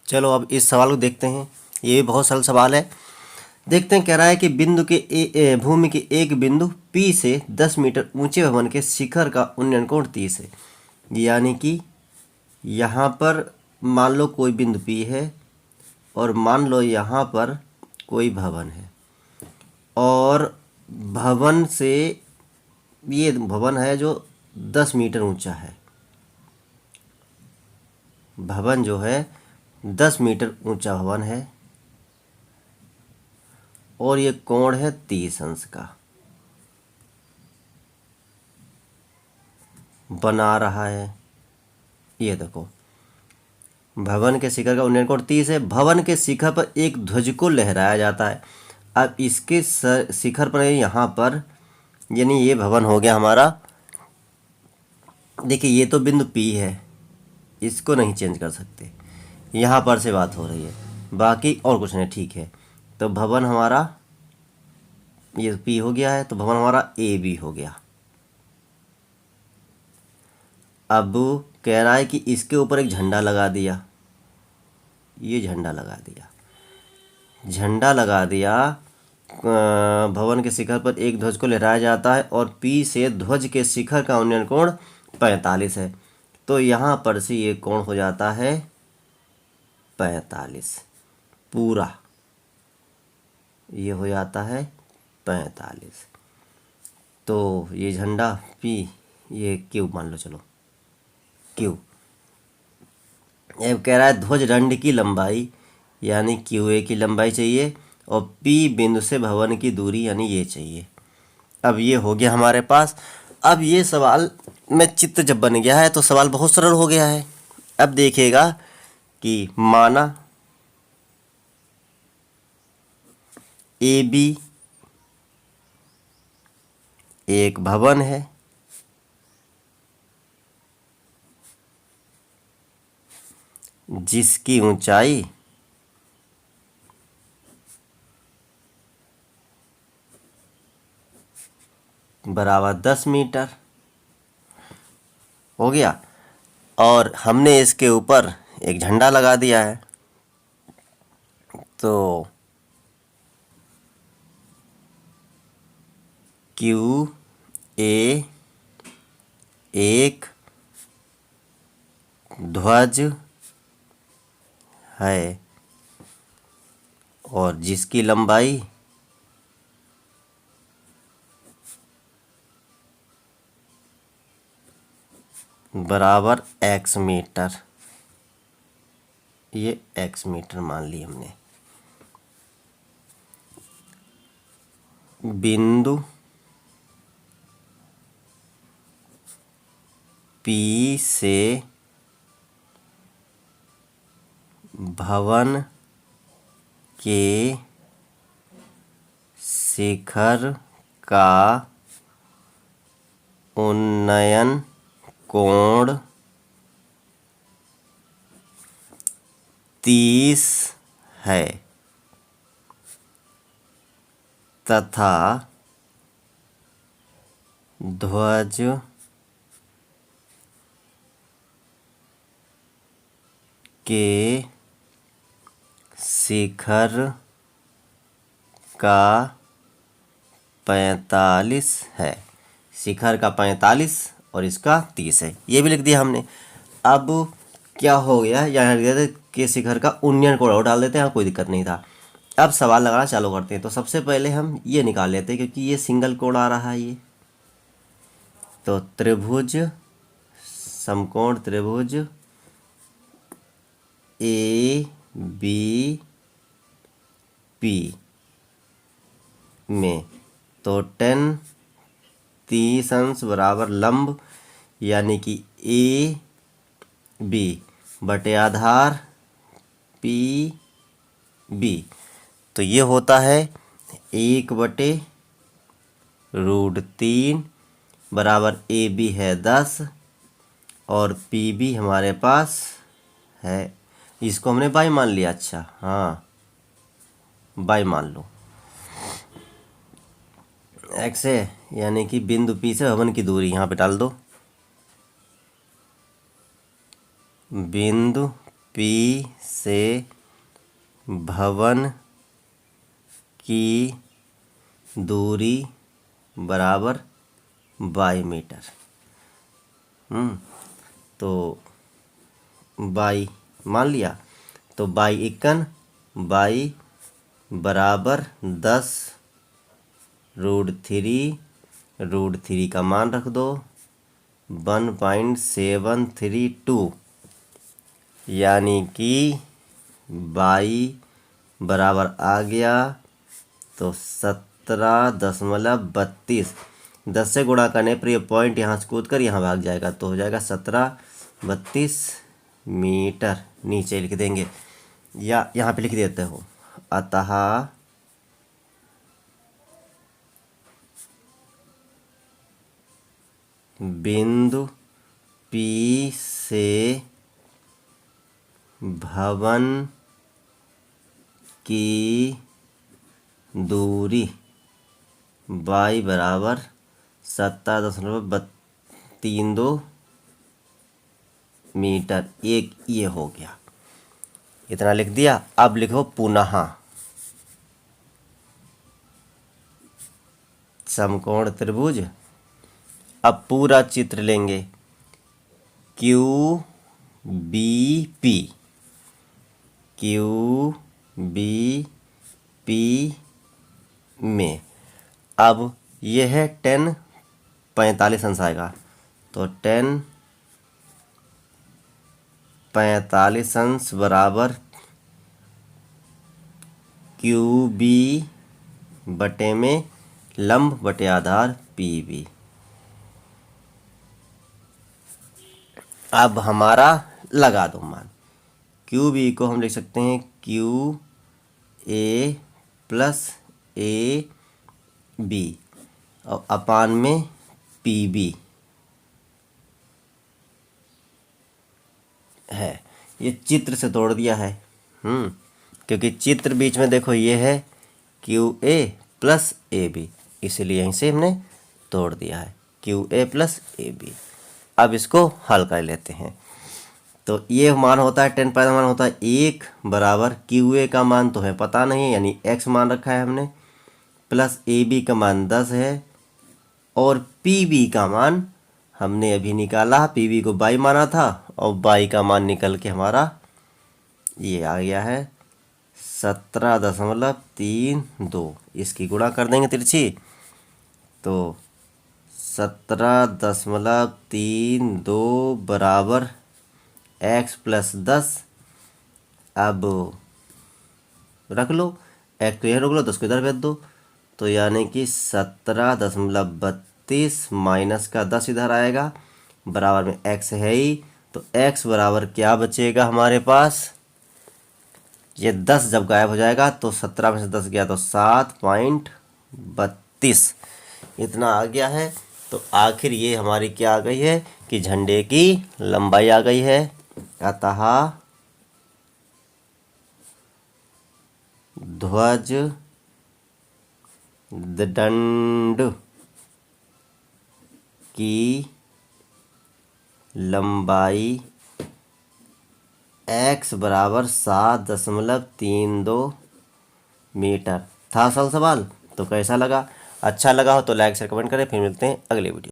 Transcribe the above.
चलो अब इस सवाल को देखते हैं। ये भी बहुत सरल सवाल है। देखते हैं, कह रहा है कि बिंदु के भूमि के एक बिंदु P से 10 मीटर ऊंचे भवन के शिखर का उन्नयन कोण 30 है। यानी कि यहाँ पर मान लो कोई बिंदु P है और मान लो यहाँ पर कोई भवन है, और भवन से ये भवन है जो 10 मीटर ऊंचा है। भवन जो है 10 मीटर ऊंचा भवन है और ये कोण है 30 अंश का बना रहा है। ये देखो, भवन के शिखर का उन्नयन कोण 30 है। भवन के शिखर पर एक ध्वज को लहराया जाता है। अब इसके शिखर पर यहाँ पर, यानी ये भवन हो गया हमारा। देखिए ये तो बिंदु P है, इसको नहीं चेंज कर सकते, यहाँ पर से बात हो रही है, बाकी और कुछ नहीं। ठीक है, तो भवन हमारा ये P हो गया है, तो भवन हमारा AB हो गया। अब कह रहा है कि इसके ऊपर एक झंडा लगा दिया, ये झंडा लगा दिया, झंडा लगा दिया। भवन के शिखर पर एक ध्वज को लहराया जाता है और P से ध्वज के शिखर का उन्नयन कोण 45 है। तो यहाँ पर से ये कोण हो जाता है 45 पूरा, ये हो जाता है 45। तो ये झंडा P, ये Q मान लो, चलो Q। अब कह रहा है ध्वज दंड की लंबाई यानी QA की लंबाई चाहिए और P बिंदु से भवन की दूरी यानी ये चाहिए। अब ये हो गया हमारे पास। अब ये सवाल में चित्र जब बन गया है तो सवाल बहुत सरल हो गया है। अब देखिएगा कि माना AB एक भवन है, जिसकी ऊंचाई बराबर 10 मीटर हो गया, और हमने इसके ऊपर एक झंडा लगा दिया है। तो QA एक ध्वज है और जिसकी लंबाई बराबर x मीटर, ये x मीटर मान ली हमने। बिंदु P से भवन के शिखर का उन्नयन कोण 30 है तथा ध्वज के शिखर का 45 है। शिखर का 45 और इसका 30 है, ये भी लिख दिया हमने। अब क्या हो गया, यहाँ लिख देते के शिखर का उन्नयन कोण और डाल देते हैं, कोई दिक्कत नहीं था। अब सवाल लगाना चालू करते हैं। तो सबसे पहले हम ये निकाल लेते हैं, क्योंकि ये सिंगल कोण आ रहा है ये। तो त्रिभुज, समकोण त्रिभुज ABP में तो 10 30 अंश बराबर लंब, यानी कि AB बटे आधार PB, तो ये होता है 1/√3 बराबर AB है 10 और PB हमारे पास है, इसको हमने बाई मान लिया। अच्छा हाँ, बाई मान लो। x है, यानी कि बिंदु P से भवन की दूरी यहाँ पे डाल दो। बिंदु P पी से भवन की दूरी बराबर 22 मीटर। तो 22 मान लिया, तो 22 बराबर 10 √3 का मान रख दो 1.732, यानी कि 22 बराबर आ गया तो 17.32। 10 से गुणा करने पर ये पॉइंट यहाँ से कूद कर यहाँ भाग जाएगा, तो हो जाएगा 1732 मीटर। नीचे लिख देंगे या यहाँ पे लिख देते हो, अतः बिंदु P से भवन की दूरी y बराबर 17.32 मीटर। एक ये हो गया, इतना लिख दिया। अब लिखो पुनः समकोण त्रिभुज। अब पूरा चित्र लेंगे QBP में। अब यह है 10 45 अंश आएगा, तो 10 45 अंश बराबर QB बटे में लंब बटे आधार PB। अब हमारा लगा दो मान। QB को हम लिख सकते हैं QA + AB और अपान में PB है। ये चित्र से तोड़ दिया है, क्योंकि चित्र बीच में देखो ये है QA + AB, इसलिए यहीं से हमने तोड़ दिया है QA + AB। अब इसको हल कर लेते हैं। तो ये मान होता है 10 मान होता है 1 बराबर QA का मान तो है पता नहीं, यानी x मान रखा है हमने, प्लस AB का मान 10 है, और PB का मान हमने अभी निकाला। PB को 22 माना था और 22 का मान निकल के हमारा ये आ गया है 17.32। इसकी गुणा कर देंगे तिरछी, तो 17.32 बराबर x + 10। अब रख लो, x को यह रख लो, 10 को इधर भेज दो, तो यानी कि 17.32 माइनस का 10 इधर आएगा, बराबर में x है ही, तो x बराबर क्या बचेगा हमारे पास। ये 10 जब गायब हो जाएगा तो 17 में से 10 गया तो 7.32 इतना आ गया है। तो आखिर ये हमारी क्या आ गई है कि झंडे की लंबाई आ गई है। अतः ध्वज दंड की लंबाई x बराबर 7.32 मीटर था। असल सवाल तो कैसा लगा? अच्छा लगा हो तो लाइक शेयर कमेंट करें। फिर मिलते हैं अगले वीडियो।